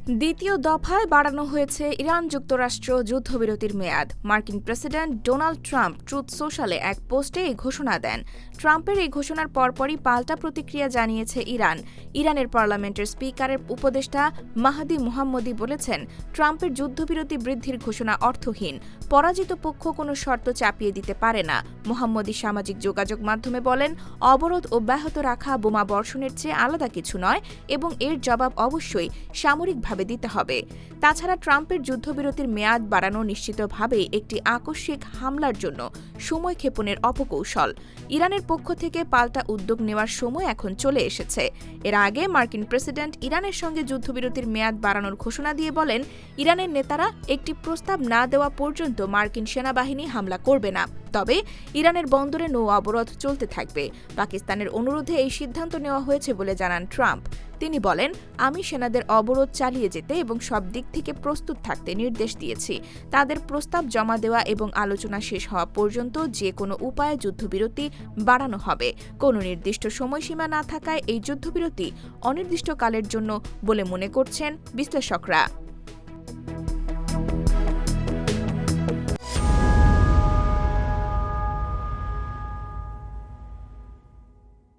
দ্বিতীয় দফায় বাড়ানো হয়েছে ইরান যুক্তরাষ্ট্র যুদ্ধবিরতির মেয়াদ। মার্কিন প্রেসিডেন্ট ডোনাল্ড ট্রাম্প ট্রুথ সোশ্যালে এক পোস্টে এই ঘোষণা দেন। ট্রাম্পের এই ঘোষণার পরপরই পাল্টা প্রতিক্রিয়া জানিয়েছে ইরান। ইরানের পার্লামেন্টের স্পিকারের উপদেষ্টা মাহদি মোহাম্মদি বলেছেন, ট্রাম্পের যুদ্ধবিরতি বৃদ্ধির ঘোষণা অর্থহীন। পরাজিত পক্ষ কোনো শর্ত চাপিয়ে দিতে পারে না। মোহাম্মদি সামাজিক যোগাযোগ মাধ্যমে বলেন, অবরোধ অব্যাহত রাখা বোমা বর্ষণের চেয়ে আলাদা কিছু নয় এবং এর জবাব অবশ্যই সামরিকভাবে দিতে হবে। তাছাড়া ট্রাম্পের যুদ্ধবিরতির মেয়াদ বাড়ানো নিশ্চিতভাবেই একটি আকস্মিক হামলার জন্য সময়ক্ষেপণের অপকৌশল। ইরানের পক্ষ থেকে পাল্টা উদ্যোগ নেওয়ার সময় এখন চলে এসেছে। এর আগে মার্কিন প্রেসিডেন্ট ইরানের সঙ্গে যুদ্ধবিরতির মেয়াদ বাড়ানোর ঘোষণা দিয়ে বলেন, ইরানের নেতারা একটি প্রস্তাব না দেওয়া পর্যন্ত মার্কিন সেনাবাহিনী হামলা করবে না। তবে ইরানের বন্দরে নৌ অবরোধ চলতে থাকবে। পাকিস্তানের অনুরোধে এই সিদ্ধান্ত নেওয়া হয়েছে বলে জানান ট্রাম্প। তিনি বলেন, আমি সেনাদের অবরোধ চালিয়ে যেতে এবং সব দিক থেকে প্রস্তুত থাকতে নির্দেশ দিয়েছি। তাদের প্রস্তাব জমা দেওয়া এবং আলোচনা শেষ হওয়া পর্যন্ত যে কোনো উপায়ে যুদ্ধবিরতি বাড়ানো হবে। কোনো নির্দিষ্ট সময়সীমা না থাকায় এই যুদ্ধবিরতি অনির্দিষ্টকালের জন্য বলে মনে করছেন বিশ্লেষকরা।